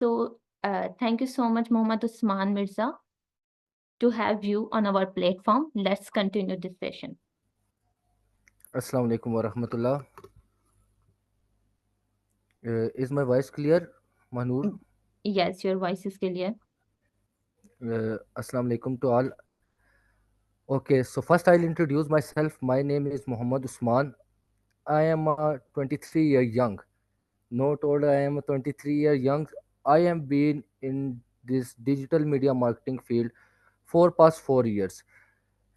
So, thank you so much, Mohammad Usman Mirza, to have you on our platform. Let's continue this session. Assalamu alaikum wa rahmatullah. Is my voice clear, Manur? Mm, Yes, your voice is clear. Assalamu alaikum to all. Okay, so first I'll introduce myself. My name is Muhammad Usman. I am 23 year young. Not old, I am 23 year young. I am been in this digital media marketing field for past 4 years.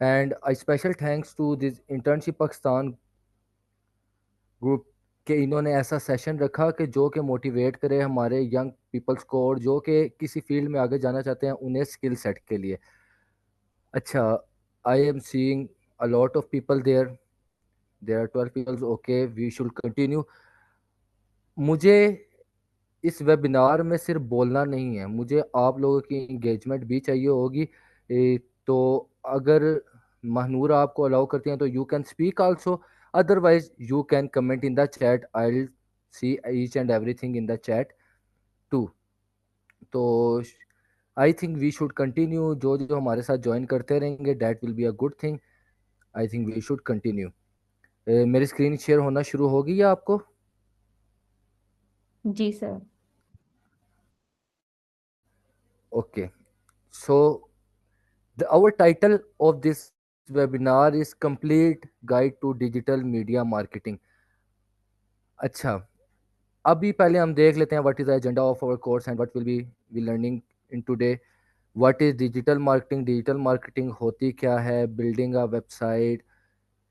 And I special thanks to this internship Pakistan group के इन्होंने ऐसा session रखा कि जो कि motivate करे हमारे young peoples को और जो कि किसी फील्ड में आगे जाना चाहते हैं उन्हें स्किल सेट के लिए अच्छा I am seeing a lot of people there are 12 peoples okay we should continue मुझे इस वेबिनार में सिर्फ बोलना नहीं है मुझे आप लोगों की इंगेजमेंट भी चाहिए होगी तो अगर महनूर आपको अलाउ करती हैं तो you can speak also otherwise you can comment in the chat I'll see each and everything in the chat too तो I think we should continue जो जो हमारे साथ ज्वाइन करते रहेंगे that will be a good thing I think we should continue मेरी screen share होना शुरू होगी या आपको जी sir. Okay so our title of this webinar is complete guide to digital media marketing अच्छा अभी पहले हम देख लेते हैं what is the agenda of our course and what will be learning in today what is digital marketing होती क्या है building a website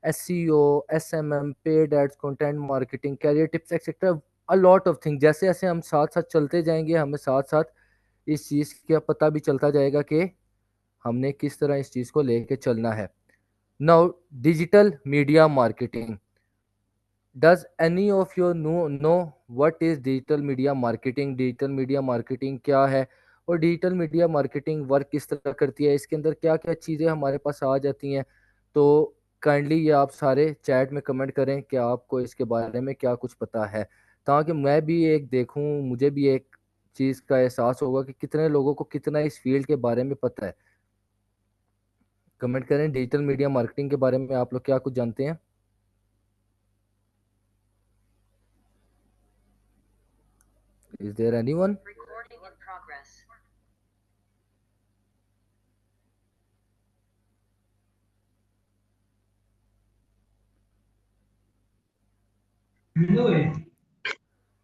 SEO SMM paid ads content marketing career tips etcetera a lot of thing जैसे जैसे हम साथ साथ चलते जाएंगे हमें साथ साथ इस चीज़ का पता भी चलता जाएगा कि हमने किस तरह इस चीज़ को लेके चलना है now digital media marketing does any of you know what is digital media marketing क्या है और डिजिटल मीडिया मार्केटिंग वर्क किस तरह करती है इसके अंदर क्या क्या चीज़ें हमारे पास आ जाती हैं तो काइंडली ये आप सारे चैट में कमेंट करें कि आपको इसके बारे में क्या कुछ पता है ताकि मैं भी एक देखूं मुझे भी एक चीज़ का एहसास होगा कि कितने लोगों को कितना इस फील्ड के बारे में पता है कमेंट करें डिजिटल मीडिया मार्केटिंग के बारे में आप लोग क्या कुछ जानते हैं इज देयर एनीवन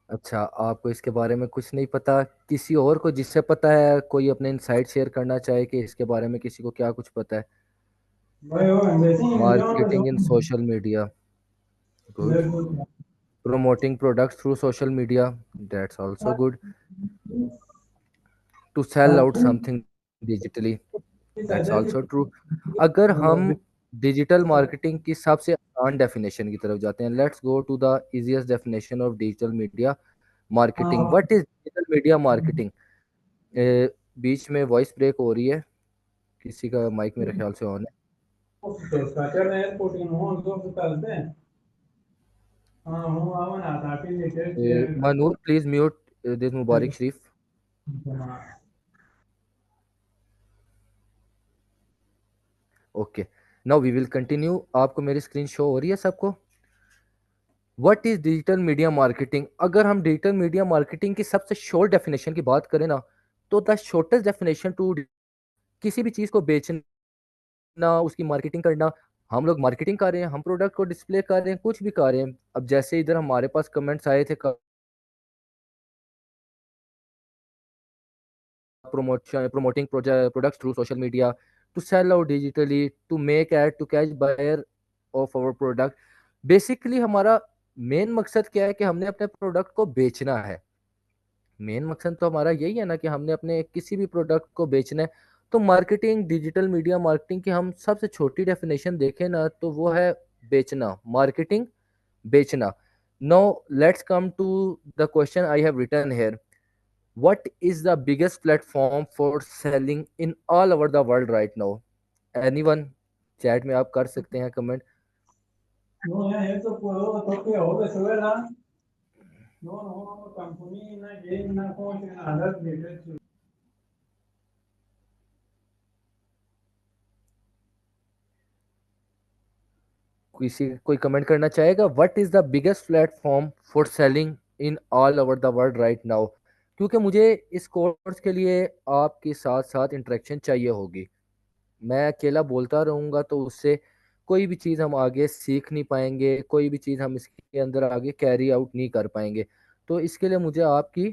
अच्छा आपको इसके बारे में कुछ नहीं पता किसी और को जिससे पता है कोई अपने इनसाइट शेयर करना चाहे कि इसके बारे में किसी को क्या कुछ पता है marketing in social media good promoting products through social media that's also good to sell out something digitally that's also true अगर हम डिजिटल मार्केटिंग की सबसे आसान डेफिनेशन की तरफ जाते हैं let's go to the easiest definition of digital media marketing what is digital media marketing बीच में वॉइस ब्रेक हो रही है किसी का माइक मेरे ख्याल से ऑन है Manoor please mute this Mubarak Sharif okay now we will continue आपको मेरी स्क्रीन शो हो रही है सबको what is digital media marketing अगर हम डिजिटल मीडिया मार्केटिंग की सबसे शॉर्ट डेफिनेशन की बात करें ना तो द शॉर्टेस्ट डेफिनेशन टू किसी भी चीज़ को बेचना उसकी मार्केटिंग करना हम लोग मार्केटिंग कर रहे हैं हम प्रोडक्ट को डिस्प्ले कर रहे हैं कुछ भी कर रहे हैं अब जैसे इधर हमारे पास कमेंट्स आए थे promoting products through social media to sell out digitally to make ad to catch buyer of our product basically हमारा मेन मकसद क्या है कि हमने अपने प्रोडक्ट को बेचना है मेन मकसद तो हमारा यही है ना कि हमने अपने किसी भी प्रोडक्ट को बेचना है तो मार्केटिंग डिजिटल मीडिया मार्केटिंग की हम सबसे छोटी डेफिनेशन देखें ना तो वो है बेचना मार्केटिंग बेचना no let's come to the question I have written here what is the biggest platform for selling in all over the world right now anyone chat में आप कर सकते हैं comment No, no, no, company na game na coach in other details. किसी कोई comment करना चाहेगा? What is the biggest platform for selling in all over the world right now? क्योंकि मुझे इस कोर्स के लिए आपके साथ साथ इंटरेक्शन चाहिए होगी। मैं अकेला बोलता रहूँगा तो उससे कोई भी चीज़ हम आगे सीख नहीं पाएंगे, कोई भी चीज़ हम इसके अंदर आगे कैरी आउट नहीं कर पाएंगे। तो इसके लिए मुझे आपकी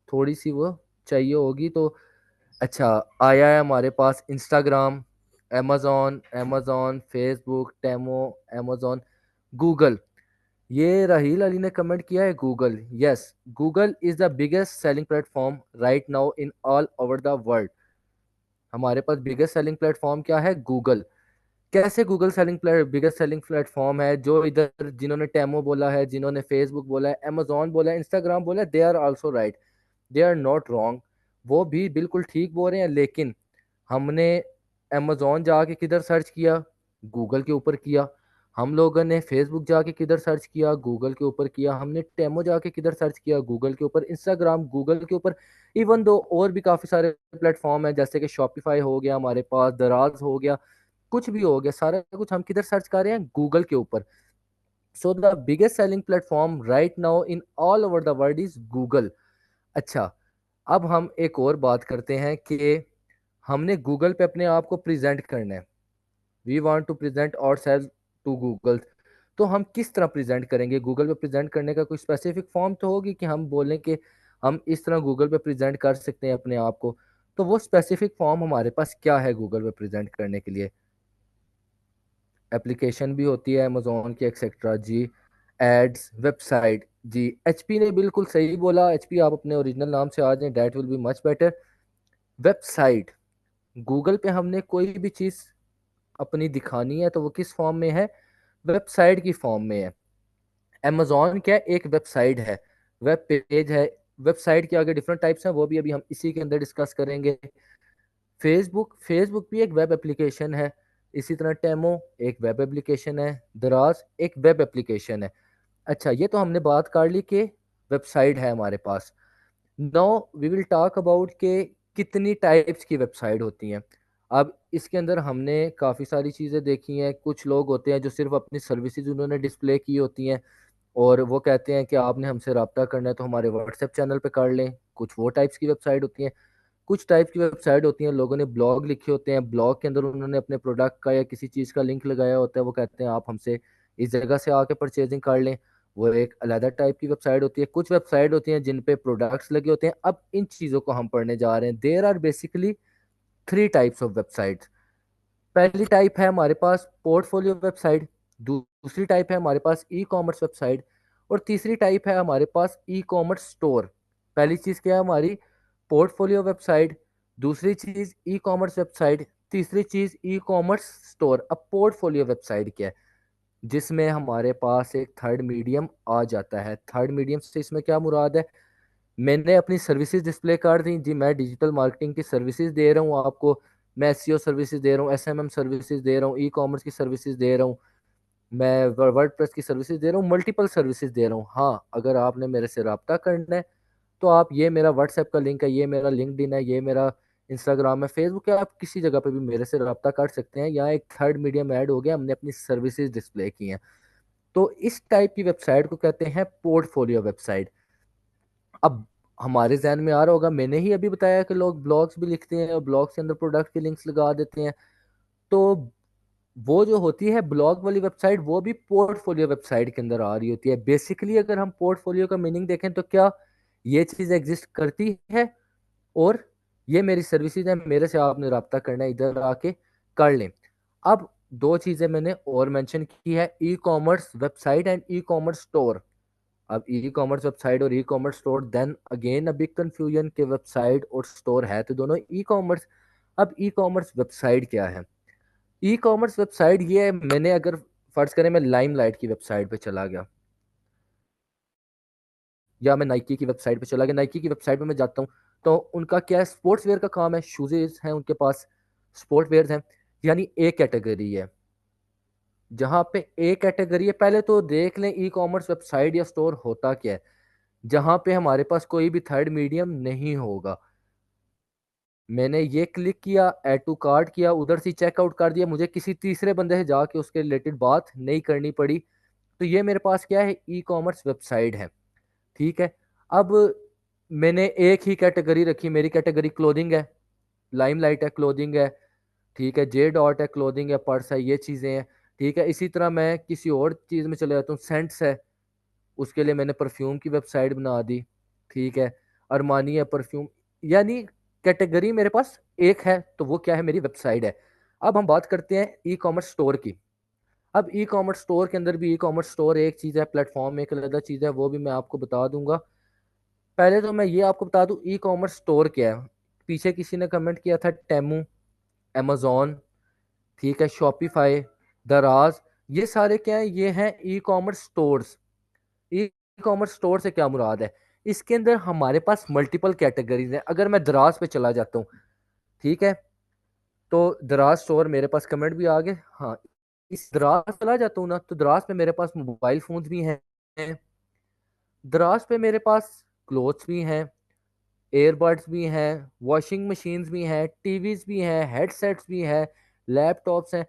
थोड़ी सी वो चाहिए होगी। तो अच्छा, आया है हमारे पास Instagram, amazon Facebook, Temu, amazon, Google. ये राहील अली ने कमेंट किया है Google. Yes, Google is the biggest selling platform right now in all over the world. हमारे पास बिगेस्ट सेलिंग प्लेटफॉर्म क्या है? गूगल। कैसे Google selling biggest selling platform है? जो इधर जिन्होंने टेमो बोला है, जिन्होंने फेसबुक बोला है, amazon बोला है, इंस्टाग्राम बोला है, they are also right, they are not wrong. वो भी बिल्कुल ठीक बोल रहे हैं। लेकिन हमने अमेजोन जाके किधर सर्च किया? गूगल के ऊपर किया। हम लोगों ने फेसबुक जाके किधर सर्च किया? गूगल के ऊपर किया। हमने टेमो जाके किधर सर्च किया? गूगल के ऊपर। इंस्टाग्राम गूगल के ऊपर। इवन दो और भी काफ़ी सारे प्लेटफॉर्म हैं, जैसे कि शॉपिफाई हो गया हमारे पास, दराज हो गया, कुछ भी हो गया, सारा कुछ हम किधर सर्च कर रहे हैं? गूगल के ऊपर। So the biggest selling platform right now in all over the world is Google. अच्छा, अब हम एक और बात करते हैं कि हमने गूगल पे अपने आप को प्रेजेंट करना है। We want to present our self to Google. तो हम किस तरह प्रेजेंट करेंगे? गूगल पे प्रेजेंट करने का कोई स्पेसिफिक फॉर्म तो होगी कि हम बोलें कि हम इस तरह गूगल पे प्रेजेंट कर सकते हैं अपने आप को। तो वो स्पेसिफिक फॉर्म हमारे पास क्या है गूगल पे प्रेजेंट करने के लिए? एप्लीकेशन भी होती है अमेजोन की, एक्सेट्रा जी। एड्स, वेबसाइट जी। एचपी ने बिल्कुल सही बोला। एचपी, आप अपने ओरिजिनल नाम से आ जाएं, that will be much better. Website. Google पे हमने कोई भी चीज़ अपनी दिखानी है तो वो किस फॉर्म में है? वेबसाइट की फॉर्म में है। अमेजोन क्या है? एक वेबसाइट है, वेब पेज है। वेबसाइट के आगे डिफरेंट टाइप्स हैं, वो भी अभी हम इसी के अंदर डिस्कस करेंगे। फेसबुक भी एक वेब एप्लीकेशन है। इसी तरह टेमो एक वेब एप्लीकेशन है। दराज एक वेब एप्लीकेशन है। अच्छा, ये तो हमने बात कर ली कि वेबसाइट है हमारे पास। Now we will talk about के कितनी टाइप्स की वेबसाइट होती हैं। अब इसके अंदर हमने काफ़ी सारी चीज़ें देखी हैं। कुछ लोग होते हैं जो सिर्फ अपनी सर्विसेज उन्होंने डिस्प्ले की होती हैं, और वो कहते हैं कि आपने हमसे रब्ता करना है तो हमारे व्हाट्सएप चैनल पे कर लें। कुछ वो टाइप्स की वेबसाइट होती हैं। कुछ टाइप की वेबसाइट होती हैं, लोगों ने ब्लॉग लिखे होते हैं, ब्लॉग के अंदर उन्होंने अपने प्रोडक्ट का या किसी चीज़ का लिंक लगाया होता है, वो कहते हैं आप हमसे इस जगह से आके परचेजिंग कर लें। वो एक अलग टाइप की वेबसाइट होती है। कुछ वेबसाइट होती हैं जिन पे प्रोडक्ट्स लगे होते हैं। अब इन चीज़ों को हम पढ़ने जा रहे हैं। There are basically three types of website. पहली टाइप है हमारे पास पोर्टफोलियो वेबसाइट। दूसरी टाइप है हमारे पास ई कॉमर्स वेबसाइट। और तीसरी टाइप है हमारे पास ई कॉमर्स स्टोर। पहली चीज़ क्या है हमारी? Portfolio website. दूसरी चीज़ ई कॉमर्स वेबसाइट। तीसरी चीज़ ई कॉमर्स स्टोर। अब पोर्टफोलियो वेबसाइट क्या है? जिसमें हमारे पास एक थर्ड मीडियम आ जाता है। थर्ड मीडियम से इसमें क्या मुराद है? मैंने अपनी सर्विसेज डिस्प्ले कर दी जी, मैं डिजिटल मार्केटिंग की सर्विसेज दे रहा हूँ आपको। मैं एसईओ सर्विसेज दे रहा हूँ, एसएमएम सर्विसेज दे रहा हूँ, ई कॉमर्स की सर्विसेज दे रहा हूँ, मैं वर्डप्रेस की सर्विसेज दे रहा हूँ, मल्टीपल सर्विसेज दे रहा हूँ। हाँ, अगर आपने मेरे से रब्ता करना है तो आप, ये मेरा व्हाट्सएप का लिंक है, ये मेरा लिंक्डइन है, ये मेरा इंस्टाग्राम है, फेसबुक है, आप किसी जगह पे भी मेरे से रब्ता कर सकते हैं। यहाँ एक थर्ड मीडियम ऐड हो गया, हमने अपनी सर्विसेज डिस्प्ले की हैं। तो इस टाइप की वेबसाइट को कहते हैं पोर्टफोलियो वेबसाइट। अब हमारे जहन में आ रहा होगा, मैंने ही अभी बताया कि लोग ब्लॉग्स भी लिखते हैं और ब्लॉग्स के अंदर प्रोडक्ट के लिंक्स लगा देते हैं। तो वो जो होती है ब्लॉग वाली वेबसाइट, वो भी पोर्टफोलियो वेबसाइट के अंदर आ रही होती है। बेसिकली अगर हम पोर्टफोलियो का मीनिंग देखें तो क्या ये चीज़ एग्जिस्ट करती है, और ये मेरी सर्विसेज है, मेरे से आपने रब्ता करना है, इधर आके कर लें। अब दो चीज़ें मैंने और मेंशन की है, e commerce website and e commerce store. अब ई कॉमर्स वेबसाइट और e commerce store, then again a big confusion के वेबसाइट और स्टोर है तो दोनों ई कॉमर्स। अब ई कॉमर्स वेबसाइट क्या है? ई कॉमर्स वेबसाइट ये है, मैंने अगर फर्ज करें मैं लाइमलाइट की वेबसाइट पे चला गया, या मैं नाइकी की वेबसाइट पे चला गया, नाइकी की वेबसाइट पे मैं जाता हूँ, तो उनका क्या है? स्पोर्ट्स वेयर का काम है, शूजेज हैं उनके पास, स्पोर्ट वेयर हैं। यानी ए कैटेगरी है। जहाँ पे ए कैटेगरी है, पहले तो देख लें ई कॉमर्स वेबसाइट या स्टोर होता क्या है। जहां पे हमारे पास कोई भी थर्ड मीडियम नहीं होगा। मैंने ये क्लिक किया, ऐड टू कार्ट किया, उधर से चेकआउट कर दिया, मुझे किसी तीसरे बंदे से जाके उसके रिलेटेड बात नहीं करनी पड़ी। तो ये मेरे पास क्या है, ई कॉमर्स वेबसाइट है। ठीक है, अब मैंने एक ही कैटेगरी रखी, मेरी कैटेगरी क्लोथिंग है, लाइमलाइट है, क्लोथिंग है। ठीक है, जे डॉट है, क्लोथिंग है, पर्स है, ये चीज़ें हैं। ठीक है, इसी तरह मैं किसी और चीज़ में चले जाता हूँ, सेंट्स है, उसके लिए मैंने परफ्यूम की वेबसाइट बना दी। ठीक है, अरमानी है, परफ्यूम, यानी कैटेगरी मेरे पास एक है, तो वो क्या है, मेरी वेबसाइट है। अब हम बात करते हैं ई कॉमर्स स्टोर की। अब ई कॉमर्स स्टोर के अंदर भी ई कॉमर्स स्टोर एक चीज़ है, प्लेटफॉर्म एक अलग चीज़ है, वो भी मैं आपको बता दूंगा। पहले तो मैं ये आपको बता दूं ई कॉमर्स स्टोर क्या है। पीछे किसी ने कमेंट किया था टेमू, अमेजोन, ठीक है, शॉपिफाई, दराज, ये सारे क्या है, ये हैं ई कॉमर्स स्टोर्स। ई कॉमर्स स्टोर से क्या मुराद है, इसके अंदर हमारे पास मल्टीपल कैटेगरीज हैं। अगर मैं दराज पे चला जाता हूँ, ठीक है, तो दराज स्टोर मेरे पास कमेंट भी आ गए, हाँ, इस दराज चला जाता हूँ ना, तो दराज पे मेरे पास मोबाइल फोन्स भी हैं, दराज पे मेरे पास क्लोथ्स भी हैं, एयरबड्स भी हैं, वॉशिंग मशीन्स भी हैं, टीवीज भी हैं, हेडसेट्स भी हैं, लैपटॉप्स हैं,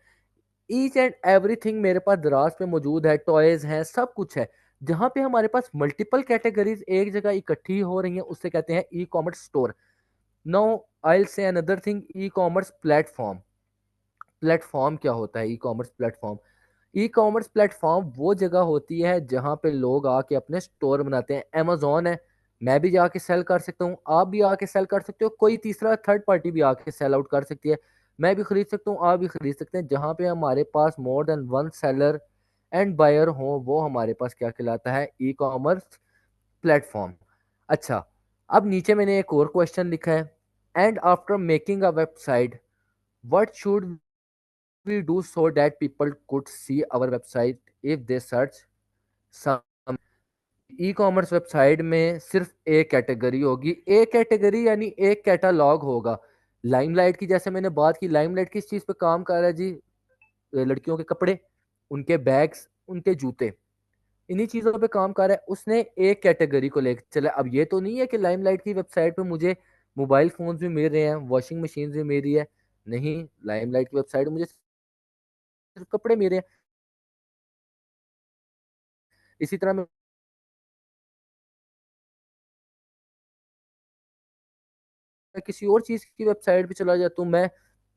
ईच एंड एवरीथिंग मेरे पास दराज पे मौजूद है, टॉयज हैं, सब कुछ है। जहाँ पे हमारे पास मल्टीपल कैटेगरीज एक जगह इकट्ठी हो रही हैं, उससे कहते हैं ई commerce store. Now I will say another thing, e commerce platform. Platform क्या होता है, e commerce platform? E commerce platform वो जगह होती है जहाँ पे लोग आके अपने स्टोर बनाते हैं। अमेजोन है, मैं भी जाके सेल कर सकता हूँ, आप भी आके सेल कर सकते हो, कोई तीसरा थर्ड पार्टी भी आके सेल आउट कर सकती है, मैं भी खरीद सकता हूँ, आप भी खरीद सकते हैं। जहाँ पे हमारे पास more than one seller and buyer हो, वो हमारे पास क्या कहलाता है, ई कॉमर्स प्लेटफॉर्म। अच्छा, अब नीचे मैंने एक और क्वेश्चन लिखा है, and after making a website what should we do so that people could see our website if they search some? E commerce website में सिर्फ एक कैटेगरी होगी, एक कैटेगरी यानी एक कैटालॉग होगा। लाइमलाइट की जैसे मैंने बात की, लाइमलाइट किस चीज़ पे काम कर रहा है जी, लड़कियों के कपड़े, उनके बैग्स, उनके जूते, इन्हीं चीज़ों पे काम कर रहा है। उसने एक कैटेगरी को लेकर चला। अब ये तो नहीं है कि लाइमलाइट की वेबसाइट पे मुझे मोबाइल फोन्स भी मिल रहे हैं, वॉशिंग मशीन भी मिल रही है, नहीं, लाइमलाइट की वेबसाइट मुझे सिर्फ कपड़े मिल रहे हैं। इसी तरह मैं किसी और चीज की वेबसाइट पे चला जाता हूँ, मैं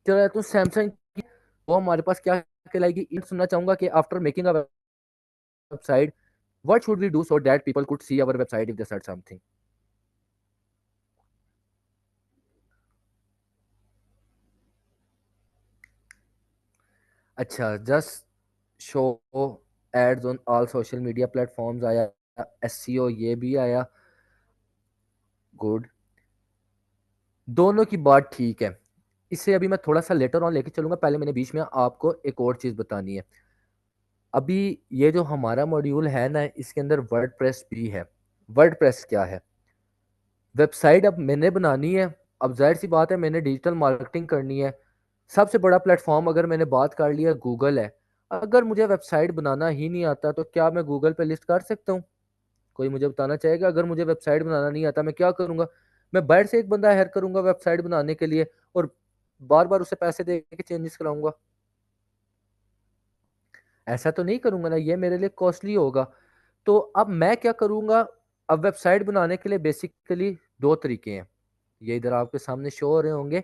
चला जाता हूँ सैमसंग की, वो हमारे पास क्या कहलाएगी। ये सुनना चाहूंगा कि after making a website what should we do so that people could see our website if they search something. अच्छा, just show ads on all social media platforms आया, एसईओ ये भी आया, गुड, दोनों की बात ठीक है। इसे अभी मैं थोड़ा सा लेटर ऑन लेके चलूंगा, पहले मैंने बीच में आपको एक और चीज बतानी है। अभी ये जो हमारा मॉड्यूल है ना, इसके अंदर वर्डप्रेस भी है। वर्डप्रेस क्या है, वेबसाइट अब मैंने बनानी है, अब जाहिर सी बात है मैंने डिजिटल मार्केटिंग करनी है। सबसे बड़ा प्लेटफॉर्म अगर मैंने बात कर लिया गूगल है। अगर मुझे वेबसाइट बनाना ही नहीं आता तो क्या मैं गूगल पे लिस्ट कर सकता हूँ? कोई मुझे बताना चाहेगा? अगर मुझे वेबसाइट बनाना नहीं आता मैं क्या करूंगा? मैं बाहर से एक बंदा हायर करूंगा वेबसाइट बनाने के लिए, और बार बार उसे पैसे दे के चेंजेस कराऊंगा? ऐसा तो नहीं करूंगा ना, ये मेरे लिए कॉस्टली होगा। तो अब मैं क्या करूंगा, अब वेबसाइट बनाने के लिए बेसिकली दो तरीके हैं, ये इधर आपके सामने शो हो रहे होंगे।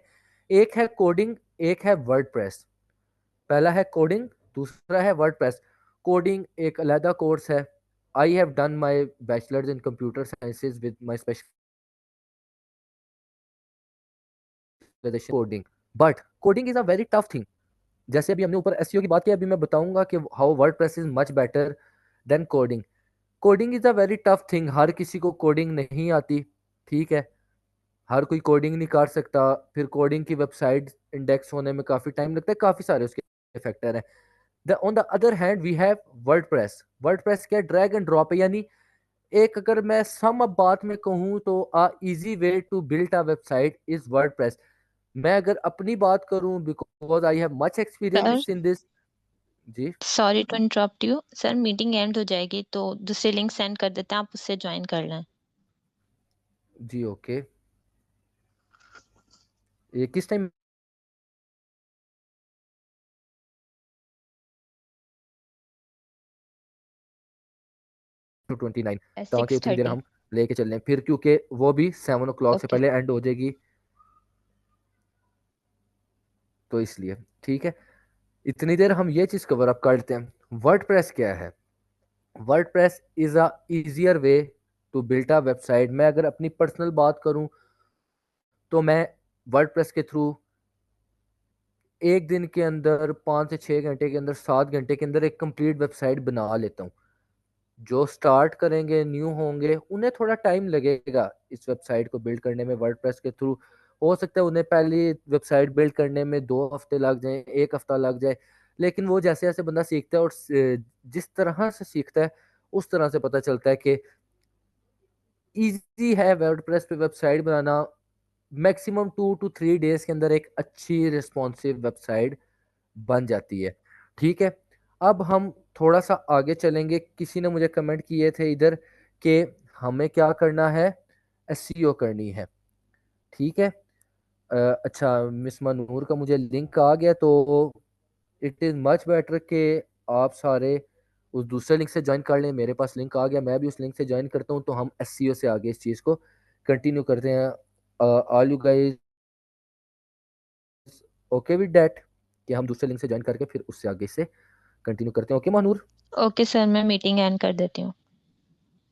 एक है कोडिंग, एक है वर्डप्रेस। पहला है कोडिंग, दूसरा है वर्डप्रेस। कोडिंग एक अलहदा कोर्स है। I have done my bachelors in computer sciences with my specialisation coding, but coding is a very tough thing. जैसे अभी हमने ऊपर एसईओ की बात की, अभी मैं बताऊंगा कि how WordPress is much better than coding. Coding is a very tough thing, हर किसी को कोडिंग नहीं आती, ठीक है, हर कोई कोडिंग नहीं कर सकता। फिर कोडिंग की वेबसाइट इंडेक्स होने में काफ़ी टाइम लगता है, काफ़ी सारे उसके फैक्टर हैं। On the other hand we have WordPress. WordPress क्या, ड्रैग एंड ड्रॉप है, यानी एक, अगर मैं सम अब बात में कहूँ तो a easy way to build a website is WordPress. मैं अगर अपनी बात करूँ, because I have much sir, experience in this. जी, sorry to interrupt you sir, meeting end हो जाएगी तो दूसरी लिंक सेंड कर देते हैं, आप उससे ज्वाइन कर लें। जी ओके। ये किस टाइम 29 ताकि सिक्स उतनी देर थर्टी हम लेके चल लें फिर, क्योंकि वो भी 7 o'clock से ओके पहले एंड हो जाएगी, तो इसलिए ठीक है। इतनी देर हम ये चीज़ कवर अप कर लेते हैं। वर्डप्रेस क्या है? WordPress is a easier way to build a website. मैं अगर अपनी पर्सनल बात करूं तो मैं वर्डप्रेस के थ्रू एक दिन के अंदर 5 से 6 घंटे के अंदर 7 घंटे के अंदर एक कंप्लीट वेबसाइट बना लेता हूँ। जो स्टार्ट करेंगे, न्यू होंगे, उन्हें थोड़ा टाइम लगेगा इस वेबसाइट को बिल्ड करने में वर्डप्रेस के थ्रू। हो सकता है उन्हें पहली वेबसाइट बिल्ड करने में 2 हफ्ते लग जाए, 1 हफ्ता लग जाए, लेकिन वो जैसे जैसे बंदा सीखता है और जिस तरह से सीखता है उस तरह से पता चलता है कि इजी है वर्डप्रेस पे website banana. Maximum 2 to 3 days के अंदर एक अच्छी रिस्पॉन्सिव वेबसाइट बन जाती है। ठीक है, अब हम थोड़ा सा आगे चलेंगे। किसी ने मुझे कमेंट किए थे इधर कि हमें क्या करना है, एसईओ करनी है। ठीक है, अच्छा मिस मनूर का मुझे लिंक आ गया, तो इट इज़ मच बेटर कि आप सारे उस दूसरे लिंक से ज्वाइन कर लें। मेरे पास लिंक आ गया, मैं भी उस लिंक से ज्वाइन करता हूँ, तो हम एसईओ से आगे इस चीज़ को कंटिन्यू करते हैं। All you guys okay with that कि हम दूसरे लिंक से ज्वाइन करके फिर उससे आगे से कंटिन्यू करते हैं? ओके मनूर? ओके सर, मैं मीटिंग एंड कर देती हूँ।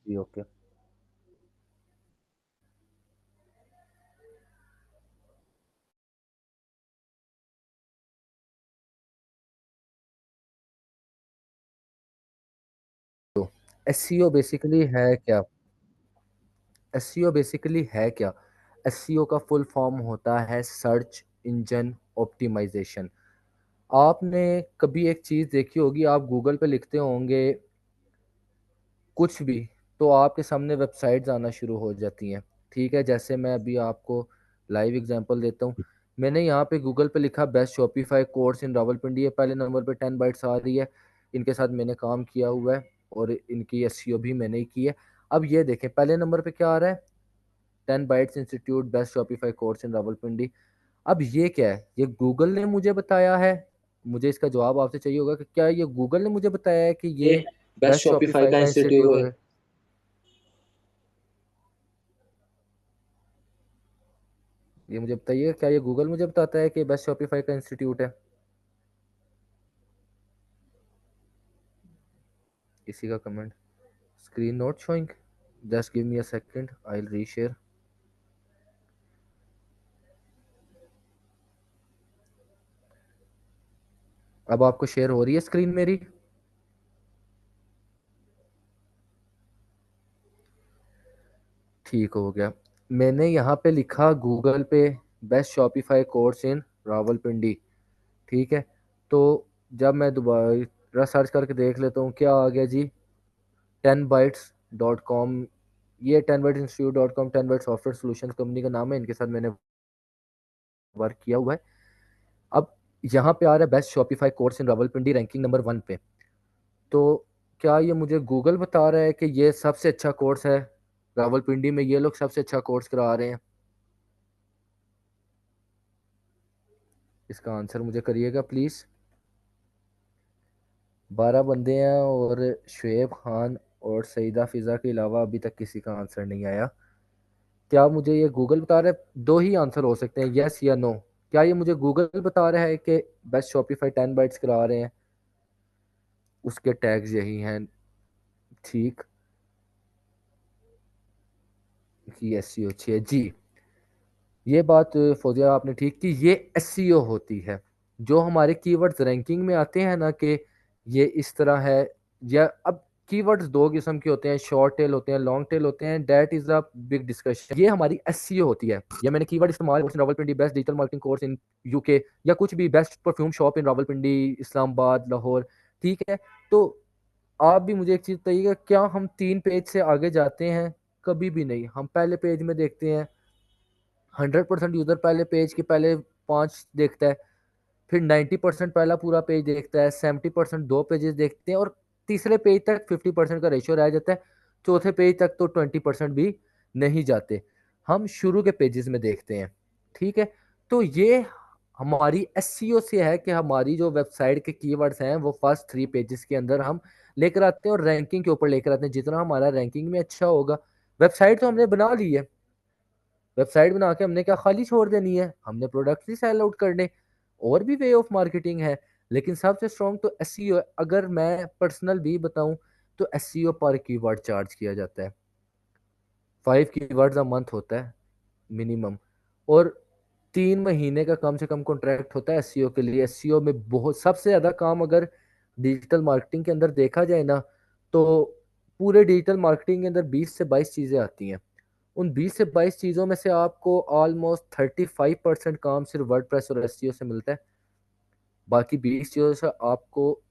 जी ओके। तो एसईओ बेसिकली है क्या? एसईओ बेसिकली है क्या? एसईओ का फुल फॉर्म होता है सर्च इंजन ऑप्टिमाइजेशन। आपने कभी एक चीज़ देखी होगी, आप गूगल पे लिखते होंगे कुछ भी, तो आपके सामने वेबसाइट्स आना शुरू हो जाती हैं। ठीक है, जैसे मैं अभी आपको लाइव एग्जांपल देता हूँ। मैंने यहाँ पे गूगल पे लिखा best Shopify course in Rawalpindi है, पहले नंबर पे 10 बाइट्स आ रही है। इनके साथ मैंने काम किया हुआ है और इनकी एसईओ भी मैंने ही की है। अब ये देखें पहले नंबर पे क्या आ रहा है, 10 bytes institute best Shopify course in Rawalpindi. अब ये क्या है? ये गूगल ने मुझे बताया है? मुझे इसका जवाब आपसे चाहिए होगा कि क्या ये गूगल ने मुझे बताया है कि ये ये बेस्ट बेस्ट शॉपिफाई शॉपिफाई का का इंस्टीट्यूट इंस्टीट्यूट है। है? ये मुझे बताइए, क्या ये गूगल मुझे बताता है कि बेस्ट शॉपिफाई का इंस्टीट्यूट है? किसी का comment? Screen not showing, just give me a second, I will reshare. अब आपको शेयर हो रही है स्क्रीन मेरी? ठीक हो गया। मैंने यहाँ पे लिखा गूगल पे best Shopify course in Rawalpindi. ठीक है, तो जब मैं दोबारा सर्च करके देख लेता हूँ क्या आ गया जी, 10 बाइट्स.com। ये 10 bytes institute 10 bytes software solution company का नाम है, इनके साथ मैंने वर्क किया हुआ है। अब यहाँ पे आ रहा है best Shopify course in Rawalpindi ranking number 1 पे। तो क्या ये मुझे गूगल बता रहा है कि ये सबसे अच्छा कोर्स है, रावलपिंडी में ये लोग सबसे अच्छा कोर्स करा रहे हैं? इसका आंसर मुझे करिएगा प्लीज़। 12 बंदे हैं और शुएब खान और सईदा फिज़ा के अलावा अभी तक किसी का आंसर नहीं आया। क्या मुझे ये गूगल बता रहा है? दो ही आंसर हो सकते हैं, यस या नो। क्या ये मुझे गूगल बता रहा है कि बेस्ट शॉपिफाई 10 बाइट्स करा रहे हैं? उसके टैग्स यही हैं। ठीक, कि एस अच्छी है जी। ये बात फौजिया आपने ठीक की, ये एसईओ होती है। जो हमारे कीवर्ड्स रैंकिंग में आते हैं ना कि ये इस तरह है, या अब कीवर्ड्स दो किस्म के होते हैं, शॉर्ट टेल होते हैं, लॉन्ग टेल होते हैं, that is a big discussion. ये हमारी एसईओ होती है। या मैंने कीवर्ड इस्तेमाल Rawalpindi best digital marketing course in UK, या कुछ भी best perfume shop in Rawalpindi Islamabad Lahore. ठीक है, तो आप भी मुझे एक चीज़ बताइएगा, क्या हम 3 पेज से आगे जाते हैं? कभी भी नहीं। हम पहले पेज में देखते हैं, 100% यूजर पहले पेज के पहले 5 देखता है, फिर 90% पहला पूरा पेज देखता है, 70% 2 पेजेस देखते हैं, और तीसरे पेज तक 50% का रेशियो रह जाता है, चौथे पेज तक तो 20% भी नहीं जाते। हम शुरू के पेजेस में देखते हैं। ठीक है, तो ये हमारी एसईओ से है कि हमारी जो वेबसाइट के कीवर्ड्स हैं वो फर्स्ट 3 पेजेस के अंदर हम लेकर आते हैं और रैंकिंग के ऊपर लेकर आते हैं। जितना हमारा रैंकिंग में अच्छा होगा, वेबसाइट तो हमने बना ली है, वेबसाइट बना के हमने क्या खाली छोड़ देनी है, हमने प्रोडक्ट ही सेल आउट करने। और भी वे ऑफ मार्केटिंग है, लेकिन सबसे स्ट्रॉन्ग तो एसईओ। अगर मैं पर्सनल भी बताऊं तो एसईओ पर कीवर्ड चार्ज किया जाता है, 5 कीवर्ड्स अ मंथ होता है मिनिमम, और 3 महीने का कम से कम कॉन्ट्रैक्ट होता है एसईओ के लिए। एसईओ में बहुत सबसे ज़्यादा काम अगर डिजिटल मार्केटिंग के अंदर देखा जाए ना, तो पूरे डिजिटल मार्केटिंग के अंदर 20 से 22 चीज़ें आती हैं। उन 20 से 22 चीज़ों में से आपको ऑलमोस्ट 35% काम सिर्फ वर्डप्रेस और एसईओ से मिलता है। बाकी 20 चीज़ों से आपको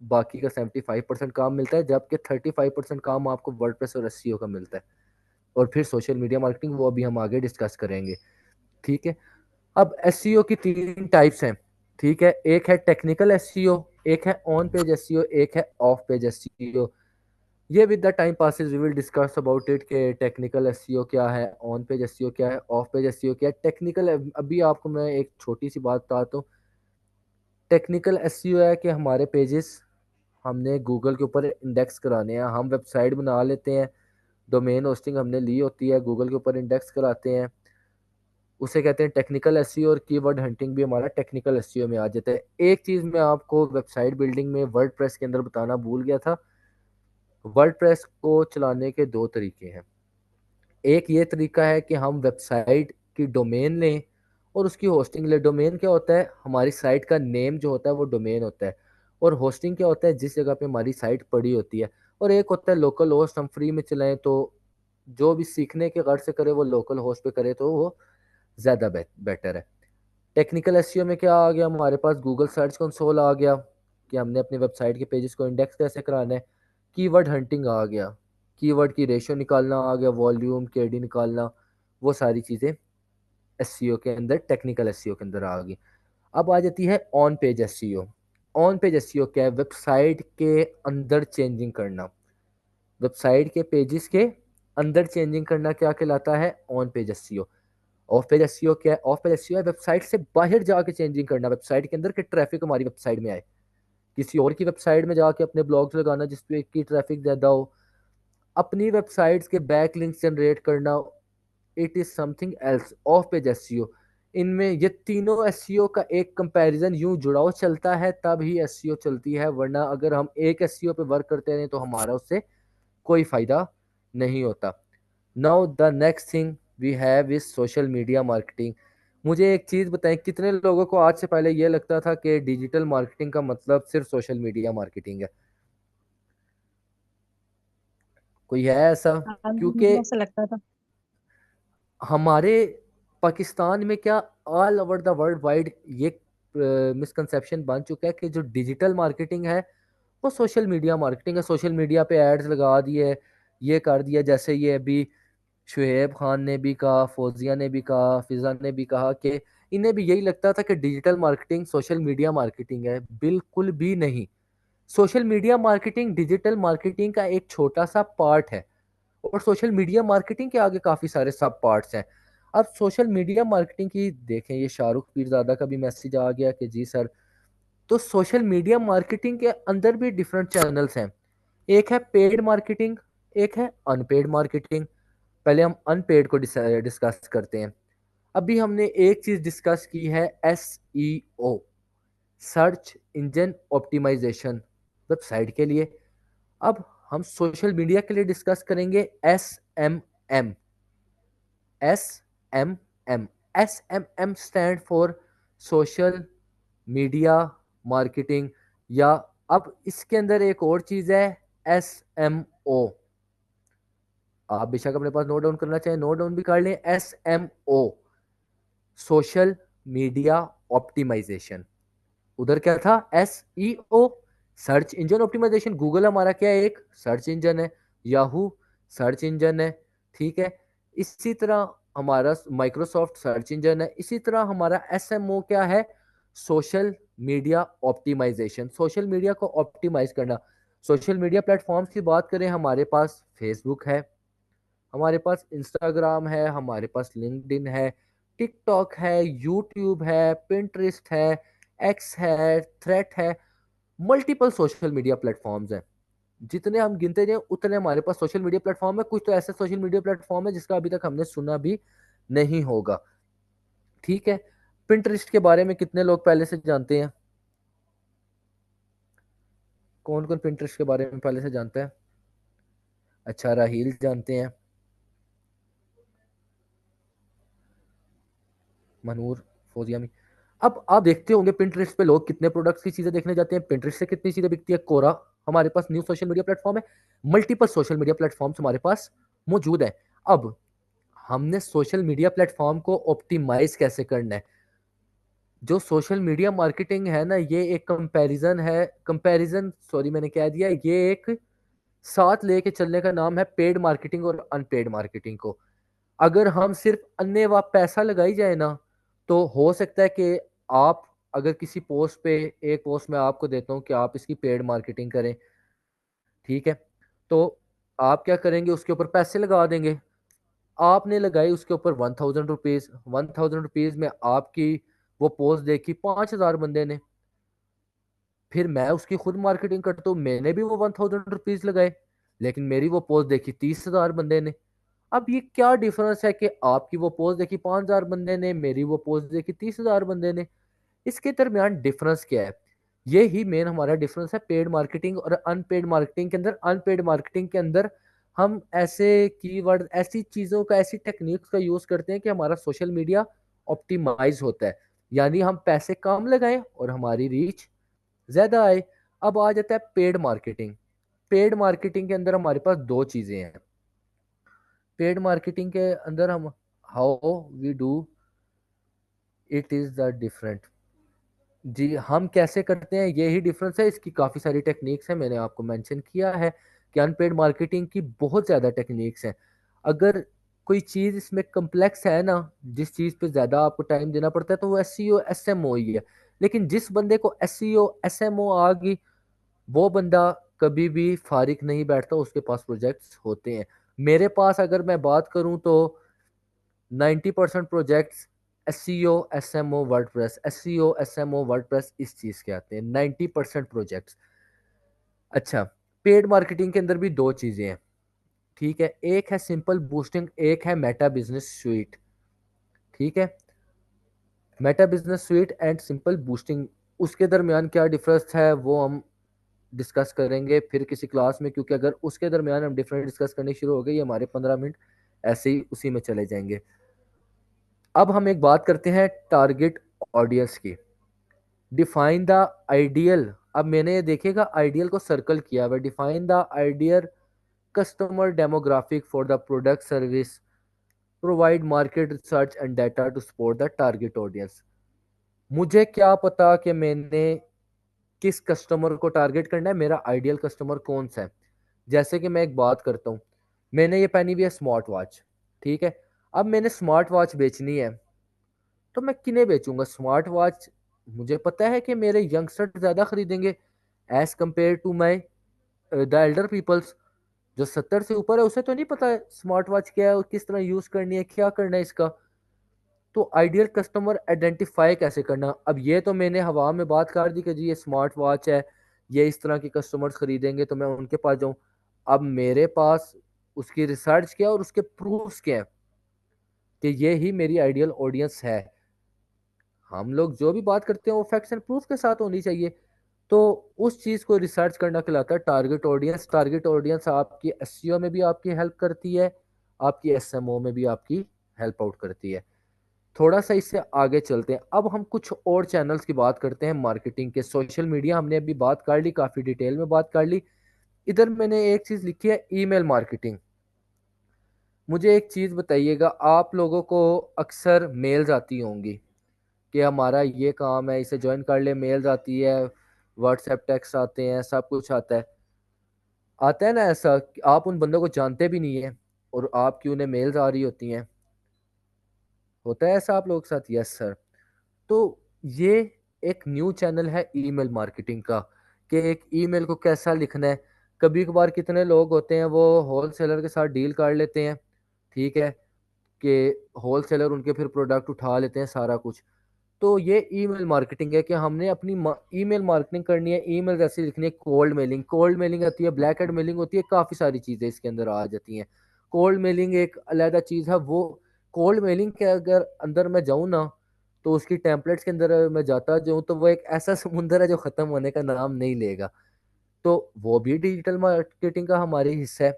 बाकी का 75% काम मिलता है, जबकि 35% काम आपको वर्डप्रेस और एसईओ का मिलता है। और फिर सोशल मीडिया मार्केटिंग, वो अभी हम आगे डिस्कस करेंगे। ठीक है, अब एसईओ की 3 टाइप्स हैं। ठीक है, एक है टेक्निकल एसईओ, एक है ऑन पेज एसईओ, एक है ऑफ पेज एसईओ। ये with the time passes we will discuss about it कि टेक्निकल एसईओ क्या है, ऑन पेज एसईओ क्या है, ऑफ पेज एसईओ क्या है। टेक्निकल, अभी आपको मैं एक छोटी सी बात बताता हूँ। टेक्निकल एसईओ है कि हमारे पेजेस हमने गूगल के ऊपर इंडेक्स कराने हैं। हम वेबसाइट बना लेते हैं, डोमेन होस्टिंग हमने ली होती है, गूगल के ऊपर इंडेक्स कराते हैं, उसे कहते हैं टेक्निकल एसईओ। और कीवर्ड हंटिंग भी हमारा टेक्निकल एसईओ में आ जाता है। एक चीज़ मैं आपको वेबसाइट बिल्डिंग में वर्डप्रेस के अंदर बताना भूल गया था। वर्डप्रेस को चलाने के 2 तरीके हैं। एक ये तरीका है कि हम वेबसाइट की डोमेन लें और उसकी होस्टिंग लें। डोमेन क्या होता है, हमारी साइट का नेम जो होता है वो डोमेन होता है। और होस्टिंग क्या होता है, जिस जगह पे हमारी साइट पड़ी होती है। और एक होता है लोकल होस्ट, हम फ्री में चलाएं, तो जो भी सीखने के गर्ज से करे वो लोकल होस्ट पे करे तो वो ज़्यादा बेटर है। टेक्निकल एसईओ में क्या आ गया, हमारे पास गूगल सर्च कंसोल आ गया कि हमने अपनी वेबसाइट के पेजेस को इंडेक्स कैसे कराना है। कीवर्ड हंटिंग आ गया, कीवर्ड की रेशियो निकालना आ गया, वॉल्यूम केडी निकालना, वो सारी चीज़ें एसईओ के अंदर, टेक्निकल एसईओ के अंदर आ गई। अब आ जाती है on page SEO. On page SEO क्या है, वेबसाइट के अंदर चेंजिंग करना। वेबसाइट के पेजेस के अंदर चेंजिंग करना क्या कहलाता है, on page SEO. Of page SEO क्या है, ऑफ पेज एसईओ है वेबसाइट से बाहर जाके चेंजिंग करना, वेबसाइट के अंदर के ट्रैफिक हमारी वेबसाइट में आए। किसी और की वेबसाइट में जाके अपने ब्लॉग्स लगाना जिसपे की ट्रैफिक ज्यादा हो, अपनी वेबसाइट्स के बैक लिंक्स जनरेट करना, it is something else, of page SEO. इनमें ये तीनों एसईओ का एक कंपैरिजन, यूं जुड़ाव चलता है तब ही एसईओ चलती है, वरना अगर हम एक एसईओ पे वर्क करते रहे तो हमारा उससे कोई फायदा नहीं होता। Now the next thing we have is social media marketing. मुझे एक चीज़ बताएं, कितने लोगों को आज से पहले ये लगता था कि डिजिटल मार्केटिंग का मतलब सिर्फ सोशल मीडिया मार्केटिंग है? कोई है ऐसा? हाँ, क्योंकि मुझे ऐसा लगता था। हमारे पाकिस्तान में क्या, all over the world wide ये मिसकंसेप्शन बन चुका है कि जो डिजिटल मार्केटिंग है वो सोशल मीडिया मार्केटिंग है। सोशल मीडिया पे एड्स लगा दिए, ये कर दिया। जैसे ये अभी शुएब खान ने भी कहा, फौजिया ने भी कहा, फिजा ने भी कहा कि इन्हें भी यही लगता था कि digital marketing social media marketing है। बिल्कुल भी नहीं। Social media marketing digital marketing का एक छोटा सा पार्ट है, और सोशल मीडिया मार्केटिंग के आगे काफ़ी सारे सब पार्ट्स हैं। अब सोशल मीडिया मार्केटिंग की देखें, ये शाहरुख पीरजादा का भी मैसेज आ गया कि जी सर। तो सोशल मीडिया मार्केटिंग के अंदर भी डिफरेंट चैनल्स हैं। एक है पेड मार्केटिंग, एक है अनपेड मार्केटिंग। पहले हम अनपेड को डिस्कस करते हैं। अभी हमने एक चीज डिस्कस की है, SEO, search engine optimisation, website के लिए। अब हम सोशल मीडिया के लिए डिस्कस करेंगे S S M M M stand for social media marketing. या अब इसके अंदर एक और चीज है, SMO। आप बेशक अपने पास नोट डाउन करना चाहें, नोट डाउन भी कर लें। SMO, social media optimization. उधर क्या था, SEO, search engine optimization. Google हमारा क्या है, एक सर्च इंजन है। याहू सर्च इंजन है। ठीक है, इसी तरह हमारा माइक्रोसॉफ्ट सर्च इंजन है। इसी तरह हमारा SMO क्या है, social media optimization, social media को ऑप्टिमाइज करना। सोशल मीडिया प्लेटफॉर्म्स की बात करें, हमारे पास फेसबुक है, हमारे पास इंस्टाग्राम है, हमारे पास लिंक्डइन है, टिकटॉक है, यूट्यूब है, पिंटरेस्ट है, एक्स है, थ्रेड है, मल्टीपल सोशल मीडिया प्लेटफॉर्म्स हैं। जितने हम गिनते जाएं उतने हमारे पास सोशल मीडिया प्लेटफॉर्म है। कुछ तो ऐसे सोशल मीडिया प्लेटफॉर्म है जिसका अभी तक हमने सुना भी नहीं होगा। ठीक है, पिंटरेस्ट के बारे में कितने लोग पहले से जानते हैं? कौन कौन पिंटरेस्ट के बारे में पहले से जानता है? अच्छा, राहील जानते हैं, मनूर, फौजियामी। अब आप देखते होंगे पिंटरेस्ट पे लोग कितने प्रोडक्ट्स की चीजें देखने जाते हैं, पिंटरेस्ट से कितनी चीजें बिकती है। कोरा हमारे पास न्यू सोशल मीडिया प्लेटफॉर्म है, मल्टीपल सोशल मीडिया प्लेटफॉर्म्स हमारे पास मौजूद है। अब हमने सोशल मीडिया प्लेटफॉर्म को ऑप्टिमाइज कैसे करना है? जो सोशल मीडिया मार्केटिंग है ना, ये एक कंपैरिजन है, कंपैरिजन सॉरी मैंने कह दिया, ये एक साथ लेके चलने का नाम है पेड मार्केटिंग और अनपेड मार्केटिंग को। अगर हम सिर्फ अन्य पैसा लगाई जाए ना, तो हो सकता है कि आप अगर किसी पोस्ट पे, एक पोस्ट में आपको देता हूँ कि आप इसकी पेड मार्केटिंग करें, ठीक है, तो आप क्या करेंगे, उसके ऊपर पैसे लगा देंगे। आपने लगाई उसके ऊपर 1000 रुपीज, 1000 रुपीज में आपकी वो पोस्ट देखी 5000 बंदे ने, फिर मैं उसकी खुद मार्केटिंग करता हूँ, मैंने भी वो 1000 रुपीज लगाए, लेकिन मेरी वो पोस्ट देखी 30,000 बंदे ने। अब ये क्या डिफरेंस है कि आपकी वो पोस्ट देखी 5000 बंदे ने, मेरी वो पोस्ट देखी 30,000 बंदे ने? इसके दरमियान डिफरेंस क्या है? ये ही मेन हमारा डिफरेंस है पेड मार्केटिंग और अनपेड मार्केटिंग के अंदर। अनपेड मार्केटिंग के अंदर हम ऐसे कीवर्ड, ऐसी चीज़ों का, ऐसी टेक्निक्स का यूज़ करते हैं कि हमारा सोशल मीडिया ऑप्टिमाइज होता है, यानी हम पैसे कम लगाएं और हमारी रीच ज़्यादा आए। अब आ जाता है पेड मार्केटिंग। पेड मार्केटिंग के अंदर हमारे पास दो चीज़ें हैं। पेड मार्केटिंग के अंदर हम how we do it is the different. जी, हम कैसे करते हैं, यही डिफरेंस है। इसकी काफ़ी सारी टेक्निक्स हैं, मैंने आपको मेंशन किया है कि अनपेड मार्केटिंग की बहुत ज़्यादा टेक्निक्स हैं। अगर कोई चीज़ इसमें कम्प्लेक्स है ना, जिस चीज़ पे ज़्यादा आपको टाइम देना पड़ता है, तो वो एसईओ एसएमओ ही है। लेकिन जिस बंदे को एसईओ एसएमओ आ गई, वो बंदा कभी भी फारिग नहीं बैठता, उसके पास प्रोजेक्ट्स होते हैं। मेरे पास अगर मैं बात करूं तो 90% projects SEO SMO WordPress, SEO SMO WordPress इस चीज़ के आते हैं, 90% प्रोजेक्ट्स। अच्छा, पेड मार्केटिंग के अंदर भी दो चीज़ें हैं, ठीक है, एक है सिंपल बूस्टिंग, एक है मेटा बिजनेस स्वीट। ठीक है, Meta business sweet and simple boosting, उसके दरमियान क्या डिफरेंस है वो हम डिस्कस करेंगे फिर किसी क्लास में, क्योंकि अगर उसके दरमियान हम डिफरेंट डिस्कस करने शुरू हो गए, ये हमारे 15 मिनट ऐसे ही उसी में चले जाएंगे। अब हम एक बात करते हैं टारगेट ऑडियंस की। Define the ideal. अब मैंने ये देखिएगा आइडियल को सर्कल किया हुआ। Define the ideal customer demographic for the product service, provide market research and data to support the target audience. मुझे क्या पता कि मैंने किस कस्टमर को टारगेट करना है, मेरा आइडियल कस्टमर कौन सा है। जैसे कि मैं एक बात करता हूँ, मैंने ये पहनी हुई है स्मार्ट वॉच, ठीक है, अब मैंने स्मार्ट वॉच बेचनी है, तो मैं किन्हें बेचूंगा स्मार्ट वॉच? मुझे पता है कि मेरे यंगस्टर ज़्यादा खरीदेंगे as compare to my the elder peoples. जो 70 से ऊपर है उसे तो नहीं पता है स्मार्ट वॉच क्या है और किस तरह यूज़ करनी है, क्या करना है इसका। तो आइडियल कस्टमर आइडेंटिफाई कैसे करना? अब ये तो मैंने हवा में बात कर दी कि जी ये स्मार्ट वॉच है, ये इस तरह के कस्टमर्स खरीदेंगे तो मैं उनके पास जाऊं। अब मेरे पास उसकी रिसर्च क्या है और उसके प्रूफ्स क्या है कि ये ही मेरी आइडियल ऑडियंस है। हम लोग जो भी बात करते हैं वो फैक्ट्स एंड प्रूफ के साथ होनी चाहिए। तो उस चीज़ को रिसर्च करना कहलाता है टारगेट ऑडियंस। टारगेट ऑडियंस आपकी एसईओ में भी आपकी हेल्प करती है, आपकी एसएमओ में भी आपकी हेल्प आउट करती है। थोड़ा सा इससे आगे चलते हैं, अब हम कुछ और चैनल्स की बात करते हैं मार्केटिंग के। सोशल मीडिया हमने अभी बात कर ली, काफ़ी डिटेल में बात कर ली। इधर मैंने एक चीज़ लिखी है ईमेल मार्केटिंग। मुझे एक चीज़ बताइएगा, आप लोगों को अक्सर मेल्स आती होंगी कि हमारा ये काम है, इसे ज्वाइन कर ले, मेल्स आती है, व्हाट्सएप टेक्स्ट आते हैं, सब कुछ आता है ना ऐसा कि आप उन बंदों को जानते भी नहीं है और आपकी उन्हें मेल्स आ रही होती हैं। होता है ऐसा आप लोगों के साथ? Yes sir. तो ये एक न्यू चैनल है ईमेल मार्केटिंग का, कि एक ईमेल को कैसा लिखना है। कभी कभार कितने लोग होते हैं वो होल सेलर के साथ डील कर लेते हैं, ठीक है, कि होलसेलर उनके फिर प्रोडक्ट उठा लेते हैं सारा कुछ। तो ये ईमेल मार्केटिंग है कि हमने अपनी ईमेल मार्केटिंग करनी है, ईमेल ऐसे लिखनी है। कोल्ड मेलिंग आती है, ब्लैक हेड मेलिंग होती है, काफ़ी सारी चीज़ें इसके अंदर आ जाती हैं। कोल्ड मेलिंग एक अलहदा चीज़ है। वो कोल्ड मेलिंग के अगर अंदर मैं जाऊँ ना, तो उसकी टेम्पलेट्स के अंदर मैं जाता जाऊँ तो वो एक ऐसा समुंदर है जो ख़त्म होने का नाम नहीं लेगा। तो वो भी डिजिटल मार्केटिंग का हमारी हिस्सा है।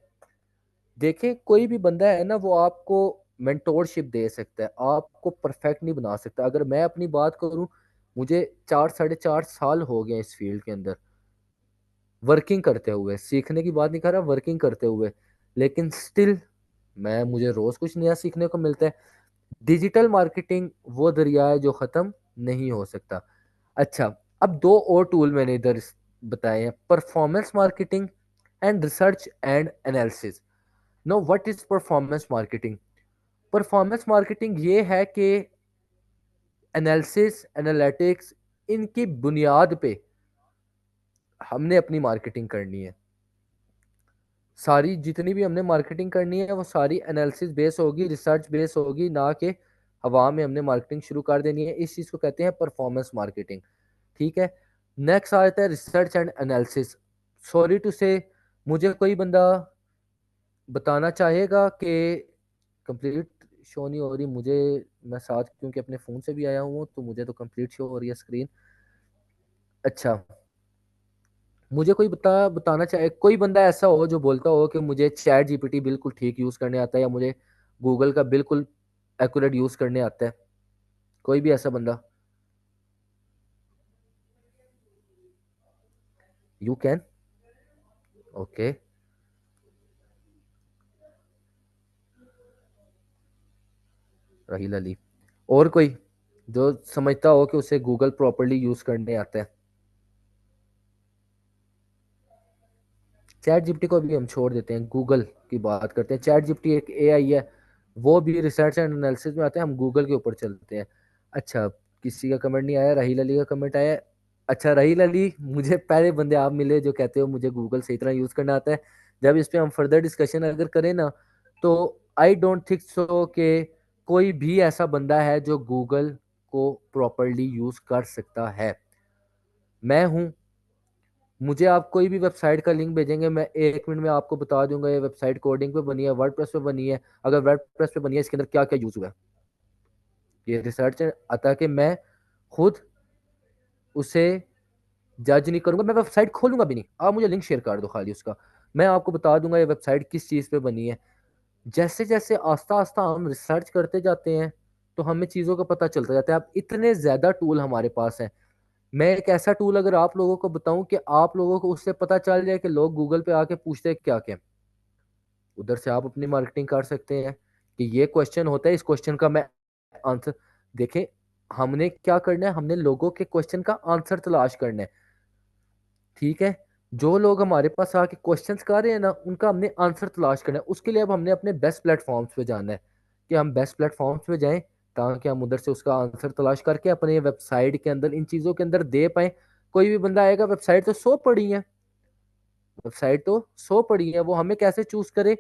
देखिए, कोई भी बंदा है ना, वो आपको मेंटोरशिप दे सकता है, आपको परफेक्ट नहीं बना सकता। अगर मैं अपनी बात करूं, मुझे 4 साढ़े 4 साल हो गए इस फील्ड के अंदर वर्किंग करते हुए। सीखने की बात नहीं कर रहा, वर्किंग करते हुए। लेकिन स्टिल मुझे रोज कुछ नया सीखने को मिलता है। डिजिटल मार्केटिंग वो दरिया है जो खत्म नहीं हो सकता। अच्छा, अब दो और टूल मैंने इधर बताए हैं, performance marketing and research and analysis. No, what is performance marketing? Performance marketing ये है कि एनालिसिस, एनालिटिक्स, इनकी बुनियाद पे हमने अपनी मार्केटिंग करनी है। सारी जितनी भी हमने मार्केटिंग करनी है वो सारी एनालिसिस बेस होगी, रिसर्च बेस होगी, ना कि हवा में हमने मार्केटिंग शुरू कर देनी है। इस चीज़ को कहते हैं परफॉर्मेंस मार्केटिंग। ठीक है, नेक्स्ट आता है research and analysis. Sorry to say, मुझे कोई बंदा बताना चाहेगा कि कंप्लीट शो नहीं हो रही मुझे? मैं साथ क्योंकि अपने फ़ोन से भी आया हूँ तो मुझे तो कंप्लीट शो हो रही है स्क्रीन। अच्छा, मुझे कोई बताना चाहे, कोई बंदा ऐसा हो जो बोलता हो कि मुझे चैट जीपीटी बिल्कुल ठीक यूज़ करने आता है, या मुझे गूगल का बिल्कुल एक्यूरेट यूज़ करने आता है। कोई भी ऐसा बंदा? You can. Okay, Rahil Ali. और कोई जो समझता हो कि उसे गूगल प्रॉपरली यूज़ करने आता है? चैट जीपीटी को भी हम छोड़ देते हैं, गूगल की बात करते हैं। चैट जीपीटी एक एआई है, वो भी रिसर्च एंड एनालिसिस में आते हैं, हम गूगल के ऊपर चलते हैं। अच्छा, किसी का कमेंट नहीं आया, राहील अली का कमेंट आया। अच्छा राहील अली, मुझे पहले बंदे आप मिले जो कहते हो मुझे गूगल सही तरह यूज़ करना आता है। जब इस पे हम फर्दर डिस्कशन अगर करें ना, तो आई डोंट थिंक सो कि कोई भी ऐसा बंदा है जो गूगल को प्रॉपरली यूज़ कर सकता है। मैं हूँ, मुझे आप कोई भी वेबसाइट का लिंक भेजेंगे, मैं 1 मिनट में आपको बता दूंगा ये वेबसाइट कोडिंग पे बनी है, वर्डप्रेस पे बनी है। अगर वर्डप्रेस पे बनी है, इसके अंदर क्या क्या यूज हुआ है, ये रिसर्च आता है कि मैं खुद उसे जज नहीं करूंगा। मैं वेबसाइट खोलूंगा भी नहीं, आप मुझे लिंक शेयर कर दो खाली उसका, मैं आपको बता दूंगा ये वेबसाइट किस चीज़ पे बनी है। जैसे जैसे आस्ता आस्ता हम रिसर्च करते जाते हैं, तो हमें चीज़ों का पता चलता जाता है। अब इतने ज़्यादा टूल हमारे पास हैं। मैं एक ऐसा टूल अगर आप लोगों को बताऊं कि आप लोगों को उससे पता चल जाए कि लोग गूगल पे आके पूछते हैं क्या क्या, उधर से आप अपनी मार्केटिंग कर सकते हैं कि ये क्वेश्चन होता है, इस क्वेश्चन का मैं आंसर। देखें, हमने क्या करना है, हमने लोगों के क्वेश्चन का आंसर तलाश करना है। ठीक है, जो लोग हमारे पास आके क्वेश्चंस कर रहे हैं ना, उनका हमने आंसर तलाश करना है। उसके लिए अब हमने अपने बेस्ट प्लेटफॉर्म्स पे जाना है कि हम बेस्ट प्लेटफॉर्म्स पे जाएं, ताकि हम उधर से उसका आंसर तलाश करके अपने वेबसाइट के अंदर इन चीज़ों के अंदर दे पाए। कोई भी बंदा आएगा, वेबसाइट तो 100 पड़ी है, वो हमें कैसे चूज करे?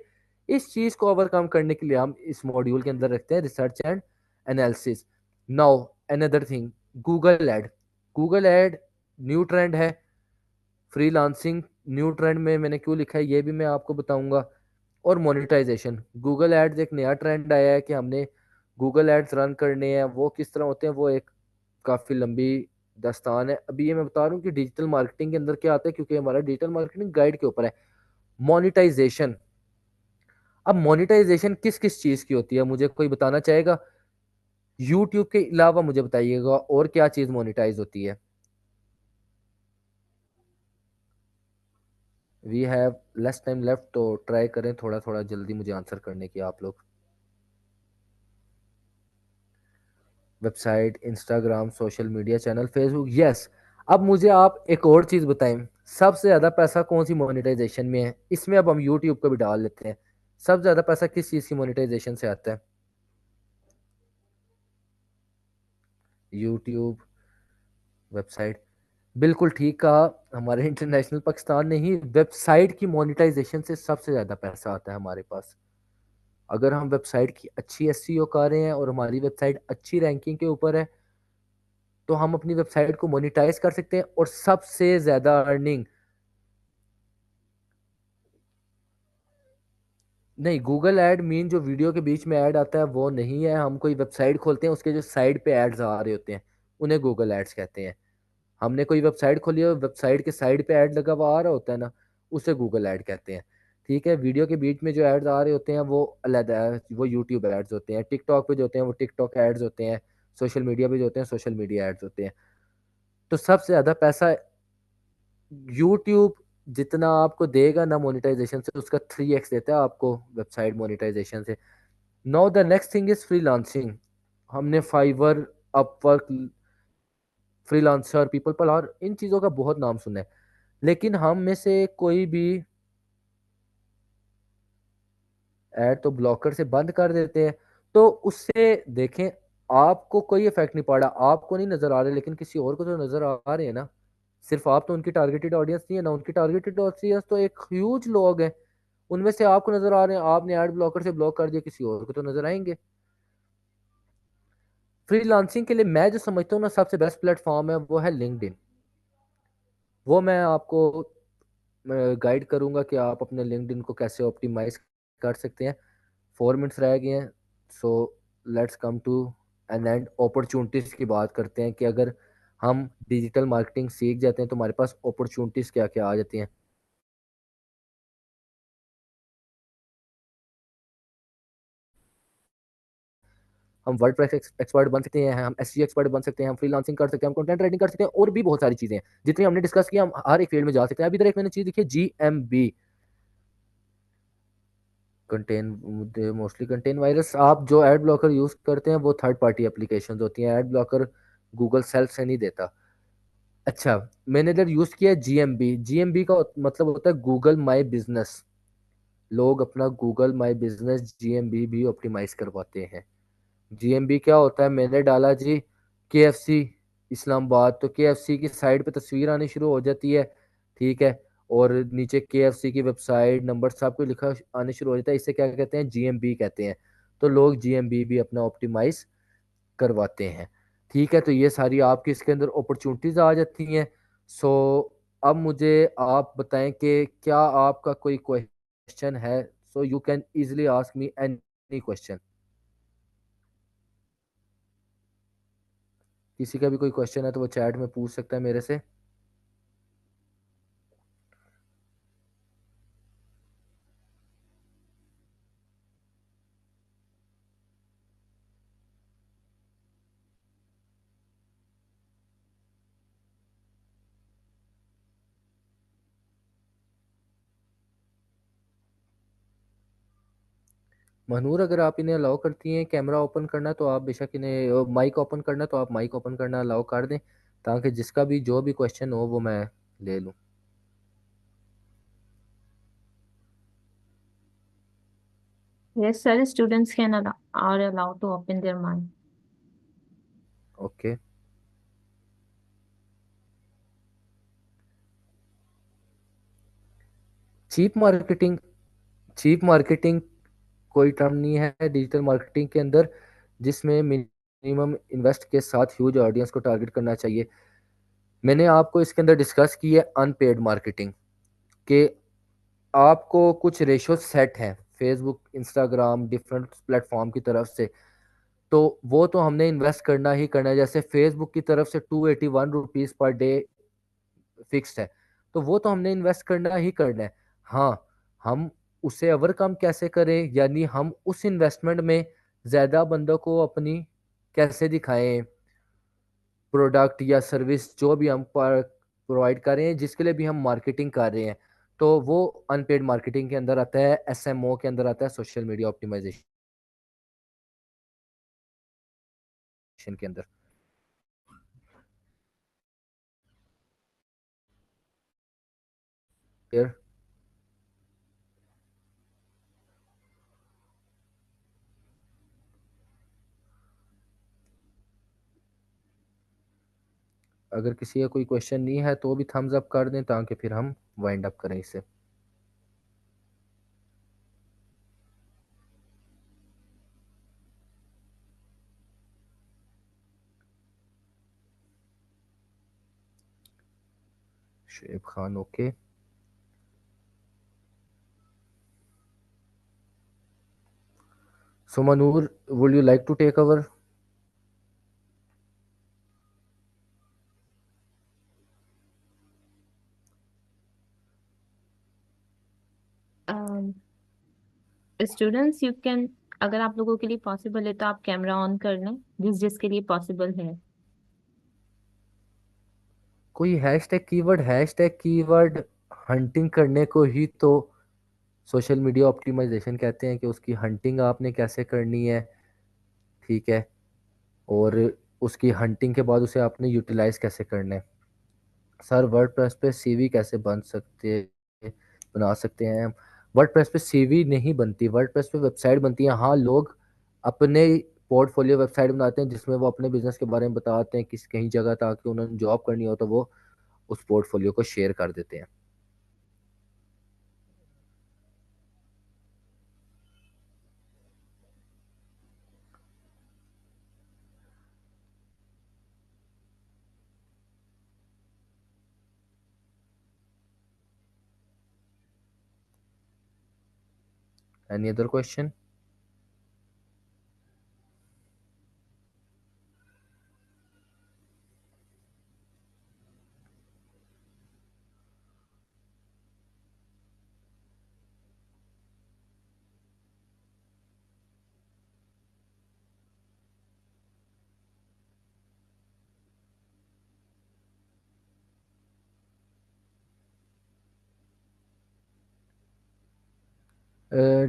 इस चीज को ओवरकम करने के लिए हम इस मॉड्यूल के अंदर रखते हैं research and analysis. Now another thing, Google ad new trend है। फ्रीलांसिंग न्यू ट्रेंड में मैंने क्यों लिखा है ये भी मैं आपको बताऊंगा। और मोनेटाइजेशन, गूगल एड्स एक नया ट्रेंड आया है कि हमने गूगल एड्स रन करने हैं। वो किस तरह होते हैं, वो एक काफ़ी लंबी दास्तान है। अभी ये मैं बता रहा हूँ कि डिजिटल मार्केटिंग के अंदर क्या आता है, क्योंकि हमारा डिजिटल मार्केटिंग गाइड के ऊपर है। मोनेटाइजेशन, अब मोनेटाइजेशन किस किस चीज़ की होती है, मुझे कोई बताना चाहेगा? यूट्यूब के अलावा मुझे बताइएगा और क्या चीज़ मोनेटाइज होती है। We have less time left, तो ट्राई करें थोड़ा थोड़ा जल्दी मुझे आंसर करने की आप लोग। Website, Instagram, social media channel, Facebook, yes. अब मुझे आप एक और चीज़ बताएं, सबसे ज़्यादा पैसा कौन सी मोनेटाइजेशन में है? इसमें अब हम यूट्यूब को भी डाल लेते हैं। सबसे ज़्यादा पैसा किस चीज़ की मोनेटाइजेशन से आता है? यूट्यूब, वेबसाइट, बिल्कुल ठीक कहा। हमारे इंटरनेशनल पाकिस्तान ने ही वेबसाइट की मोनेटाइजेशन से सबसे ज़्यादा पैसा आता है हमारे पास। अगर हम वेबसाइट की अच्छी एसईओ कर रहे हैं और हमारी वेबसाइट अच्छी रैंकिंग के ऊपर है, तो हम अपनी वेबसाइट को मोनिटाइज कर सकते हैं। और सबसे ज्यादा अर्निंग नहीं, गूगल ऐड मीन जो वीडियो के बीच में ऐड आता है वो नहीं है। हम कोई वेबसाइट खोलते हैं, उसके जो साइड पे एड्स आ रहे होते हैं उन्हें गूगल एड्स कहते हैं। हमने कोई वेबसाइट खोली है, वेबसाइट के साइड पे ऐड लगा हुआ आ रहा होता है ना, उसे गूगल ऐड कहते हैं। ठीक है, वीडियो के बीच में जो एड्स आ रहे होते हैं वो अलग है, वो यूट्यूब एड्स होते हैं। टिकटॉक पे जो होते हैं वो टिकटॉक एड्स होते हैं। सोशल मीडिया पे जो होते हैं सोशल मीडिया एड्स होते हैं। तो सबसे ज्यादा पैसा यूट्यूब जितना आपको देगा ना मोनेटाइजेशन से, उसका 3x देता है आपको वेबसाइट मोनेटाइजेशन से। Now the next thing is freelancing. हमने फाइवर, अपवर्क, फ्रीलांसर, पीपल पर और इन चीज़ों का बहुत नाम सुना है। लेकिन हम में से कोई भी ऐड तो ब्लॉकर से बंद कर देते हैं। तो उससे देखें, आपको कोई इफेक्ट नहीं पड़ा, आपको नहीं नजर आ रहे, लेकिन किसी और को तो नजर आ रहे हैं ना। सिर्फ आप तो उनकी टारगेटेड ऑडियंस नहीं है ना, उनकी टारगेटेड ऑडियंस तो एक ह्यूज लोग हैं। उनमें से आपको नजर आ रहे हैं, आपने ऐड ब्लॉकर से ब्लॉक कर दिया, किसी और को तो नजर आएंगे। फ्रीलांसिंग के लिए मैं जो समझता हूँ ना सबसे बेस्ट प्लेटफॉर्म है वो है लिंक्डइन। वो मैं आपको गाइड करूंगा कि आप अपने लिंक्डइन को कैसे ऑप्टिमाइज कर सकते हैं। 4 मिनट्स रह गए हैं। So let's come to an end opportunities की बात करते हैं कि अगर हम डिजिटल मार्केटिंग सीख जाते हैं तो हमारे पास अपॉर्चुनिटीज क्या क्या आ जाती हैं। हम वर्डप्रेस एक्सपर्ट बन सकते हैं, हम एसईओ एक्सपर्ट बन सकते हैं, हम फ्रीलांसिंग कर सकते हैं, हम कंटेंट राइटिंग कर सकते हैं, और भी बहुत सारी चीजें हैं जितनी हमने डिस्कस किया। हम हर एक फील्ड में जा सकते हैं। अभी इधर एक मैंने चीज देखी है, GMB, contain, mostly contain virus. आप जो एड ब्लॉकर यूज करते हैं वो थर्ड पार्टी एप्लीकेशन होती हैं, एड ब्लॉकर गूगल सेल्फ से नहीं देता। अच्छा, मैंने इधर यूज किया है GMB। GMB का मतलब होता है गूगल माई बिजनेस। लोग अपना गूगल माई बिजनेस GMB भी ऑप्टिमाइज करवाते हैं। GMB क्या होता है, मैंने डाला जी KFC इस्लामाबाद, तो KFC की साइड पे तस्वीर आनी शुरू हो जाती है। ठीक है, और नीचे KFC की वेबसाइट नंबर सब कुछ लिखा आने शुरू हो जाता है। इसे क्या कहते हैं, GMB कहते हैं। तो लोग GMB भी अपना ऑप्टिमाइज करवाते हैं। ठीक है, तो ये सारी आपकी इसके अंदर अपॉर्चुनिटीज आ जाती हैं। सो अब मुझे आप बताएं कि क्या आपका कोई क्वेश्चन है। So you can easily ask me any question. किसी का भी कोई क्वेश्चन है तो वो चैट में पूछ सकता है मेरे से। मनूर, अगर आप इन्हें अलाउ करती हैं कैमरा ओपन करना तो आप बेशक इन्हें, माइक ओपन करना तो आप माइक ओपन करना अलाउ कर दें, ताकि जिसका भी जो भी क्वेश्चन हो वो मैं ले लूँ। Yes, sir. Students can are allowed to open their mind. Okay. Cheap marketing, cheap marketing कोई टर्म नहीं है डिजिटल मार्केटिंग के अंदर जिसमें मिनिमम इन्वेस्ट के साथ ह्यूज ऑडियंस को टारगेट करना चाहिए। मैंने आपको इसके अंदर डिस्कस की है अनपेड मार्केटिंग, कि आपको कुछ रेशो सेट हैं फेसबुक, इंस्टाग्राम, डिफरेंट प्लेटफॉर्म की तरफ से। तो वो तो हमने इन्वेस्ट करना ही करना है। जैसे फेसबुक की तरफ से ₹281 पर डे फिक्स्ड है, तो वो तो हमने इन्वेस्ट करना ही करना है। हाँ, हम उसे ओवरकम कैसे करें, यानी हम उस इन्वेस्टमेंट में ज़्यादा बंदों को अपनी कैसे दिखाएं, प्रोडक्ट या सर्विस जो भी हम प्रोवाइड कर रहे हैं, जिसके लिए भी हम मार्केटिंग कर रहे हैं, तो वो अनपेड मार्केटिंग के अंदर आता है, SMO के अंदर आता है, सोशल मीडिया ऑप्टिमाइजेशन के अंदर। फिर अगर किसी का कोई क्वेश्चन नहीं है तो भी थम्स अप कर दें, ताकि फिर हम वाइंड अप करें इसे। Shoaib Khan, okay. So Manur, would you like to take over? Students you can, अगर आप लोगों के लिए पॉसिबल है तो आप कैमरा ऑन कर लें, जिसके लिए पॉसिबल है। कोई हैशटैग कीवर्ड हंटिंग करने को ही तो सोशल मीडिया ऑप्टिमाइजेशन कहते हैं, कि उसकी हंटिंग आपने कैसे करनी है, ठीक है, और उसकी हंटिंग के बाद उसे आपने यूटिलाइज कैसे करना है। सर वर्डप्रेस पे सीवी कैसे बना सकते हैं हम? वर्डप्रेस पे सीवी नहीं बनती, वर्डप्रेस पे वेबसाइट बनती है। हाँ, लोग अपने पोर्टफोलियो वेबसाइट बनाते हैं जिसमें वो अपने बिजनेस के बारे में बताते हैं किस कहीं जगह, ताकि उन्होंने जॉब करनी हो तो वो उस पोर्टफोलियो को शेयर कर देते हैं। Any other question?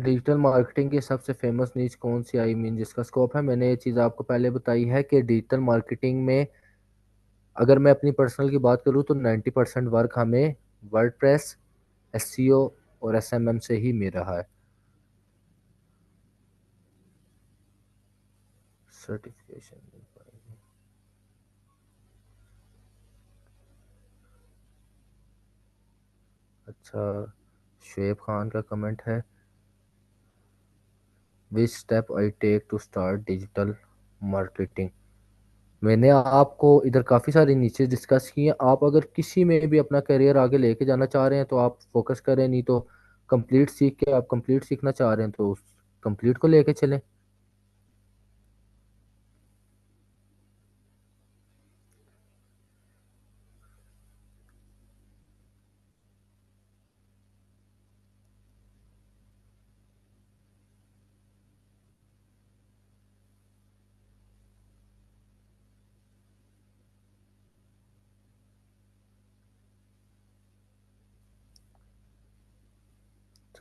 Digital marketing की सबसे फेमस नीच कौन सी, आई मीन जिसका स्कोप है? मैंने ये चीज़ आपको पहले बताई है कि डिजिटल मार्केटिंग में अगर मैं अपनी पर्सनल की बात करूँ तो 90% वर्क हमें वर्डप्रेस, एसईओ और एसएमएम से ही मिल रहा है। सर्टिफिकेशन, अच्छा, शुएब खान का कमेंट है, which step I take to start digital marketing. मैंने आपको इधर काफ़ी सारी नीचे डिस्कस की हैं। आप अगर किसी में भी अपना करियर आगे लेके जाना चाह रहे हैं तो आप फोकस करें, नहीं तो कंप्लीट सीख के, आप कंप्लीट सीखना चाह रहे हैं तो उस कंप्लीट को लेके चलें।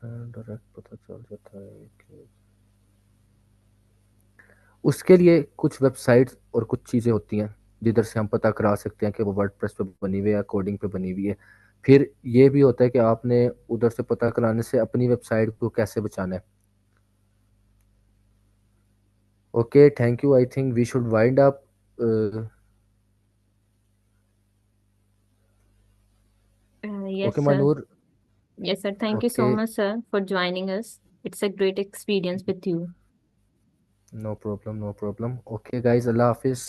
डायरेक्ट पता चल जाता है कि उसके लिए कुछ वेबसाइट्स और कुछ चीज़ें होती हैं जिधर से हम पता करा सकते हैं कि वो वर्डप्रेस पे बनी हुई है या कोडिंग पे बनी हुई है। फिर ये भी होता है कि आपने उधर से पता कराने से अपनी वेबसाइट को कैसे बचाना है। Okay, thank you, I think we should wind up. Yes okay sir, Manoor, yes sir, thank you so okay, much sir for joining us. It's a great experience with you. No problem, no problem. Okay guys, अल्लाह हाफिज़।